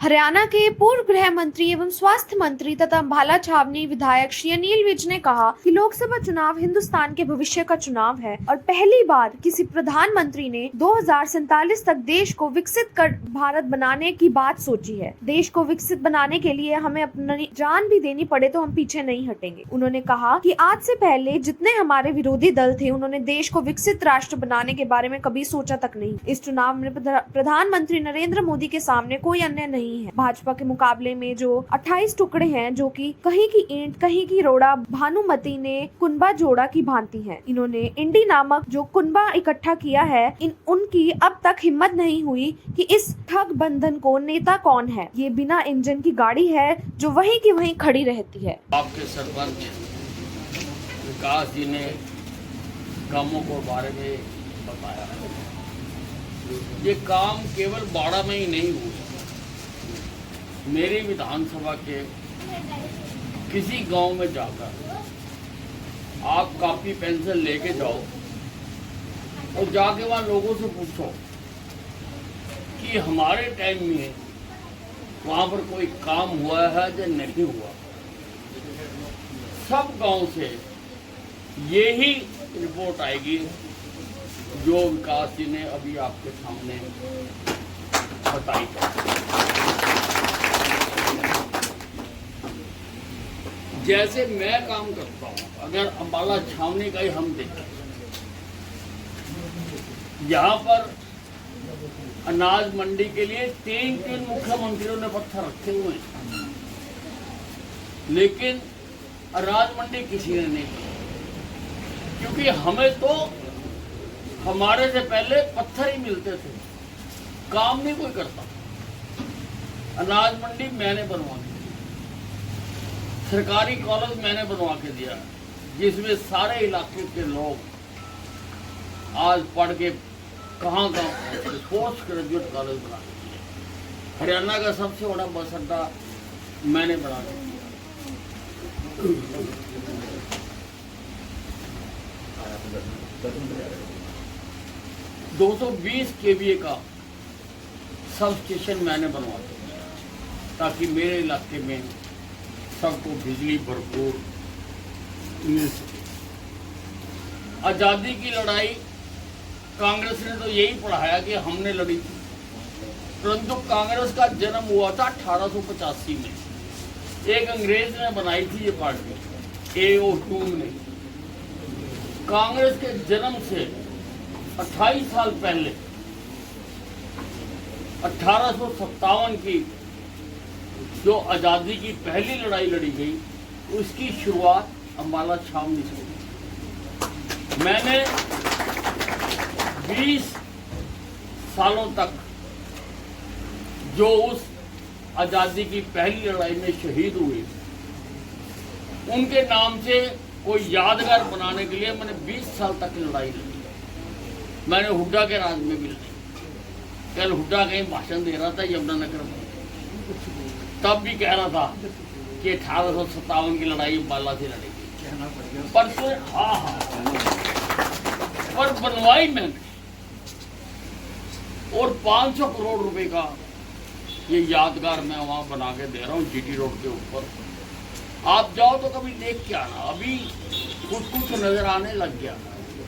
हरियाणा के पूर्व गृह मंत्री एवं स्वास्थ्य मंत्री तथा अम्बाला छावनी विधायक श्री अनिल विज ने कहा कि लोकसभा चुनाव हिंदुस्तान के भविष्य का चुनाव है और पहली बार किसी प्रधानमंत्री ने 2047 तक देश को विकसित कर भारत बनाने की बात सोची है। देश को विकसित बनाने के लिए हमें अपनी जान भी देनी पड़े तो हम पीछे नहीं हटेंगे। उन्होंने कहा कि आज से पहले जितने हमारे विरोधी दल थे उन्होंने देश को विकसित राष्ट्र बनाने के बारे में कभी सोचा तक नहीं। इस चुनाव में प्रधानमंत्री नरेंद्र मोदी के सामने कोई अन्य नहीं है। भाजपा के मुकाबले में जो 28 टुकड़े हैं, जो कि कहीं की ईंट कहीं की रोड़ा भानुमति ने कुनबा जोड़ा की भांति हैं। इन्होंने इंडी नामक जो कुनबा इकट्ठा किया है, उनकी अब तक हिम्मत नहीं हुई कि इस ठग बंधन को नेता कौन है। ये बिना इंजन की गाड़ी है जो वहीं की वहीं खड़ी रहती है। आपके सरपंच विकास जी ने कामों को बारे में बताया। ये काम केवल बाड़ा में ही नहीं हुआ। मेरी विधानसभा के किसी गांव में जाकर आप कॉपी पेंसिल लेके जाओ और जाके वहाँ लोगों से पूछो कि हमारे टाइम में वहाँ पर कोई काम हुआ है या नहीं हुआ। सब गांव से यही रिपोर्ट आएगी जो विकास जी ने अभी आपके सामने बताई है। जैसे मैं काम करता हूँ, अगर अम्बाला छावनी का ही हम देखें, यहाँ पर अनाज मंडी के लिए तीन मुख्यमंत्रियों ने पत्थर रखे हुए हैं, लेकिन अनाज मंडी किसी ने नहीं की, क्योंकि हमें तो हमारे से पहले पत्थर ही मिलते थे, काम नहीं कोई करता। अनाज मंडी मैंने बनवा दी, सरकारी कॉलेज मैंने बनवा के दिया, जिसमें सारे इलाके के लोग आज पढ़ के कहाँ पोस्ट ग्रेजुएट कॉलेज बना के दिया। हरियाणा का सबसे बड़ा बस अड्डा मैंने बना के दिया। 220 केवीए का सब स्टेशन मैंने बनवा दिया, ताकि मेरे इलाके में सबको बिजली भरपूर मिल सके। आज़ादी की लड़ाई कांग्रेस ने तो यही पढ़ाया कि हमने लड़ी थी, परंतु कांग्रेस का जन्म हुआ था 1885 में। एक अंग्रेज ने बनाई थी ये पार्टी, A.O. टूम ने। कांग्रेस के जन्म से 28 साल पहले 1857 की जो आज़ादी की पहली लड़ाई लड़ी गई, उसकी शुरुआत अम्बाला छावनी से हुई। मैंने 20 सालों तक जो उस आज़ादी की पहली लड़ाई में शहीद हुए, उनके नाम से कोई यादगार बनाने के लिए मैंने 20 साल तक लड़ाई लड़ी। मैंने हुड्डा के राज में भी लड़ी। कल हुड्डा कहीं भाषण दे रहा था यमुनानगर में, तब भी कह रहा था कि 1857 की लड़ाई अम्बाला से लड़ेगी, पर पर बनवाई मैंने, और 500 करोड़ रुपए का ये यादगार मैं वहां बना के दे रहा हूँ GT रोड के ऊपर। आप जाओ तो कभी देख के आना, अभी कुछ नजर आने लग गया।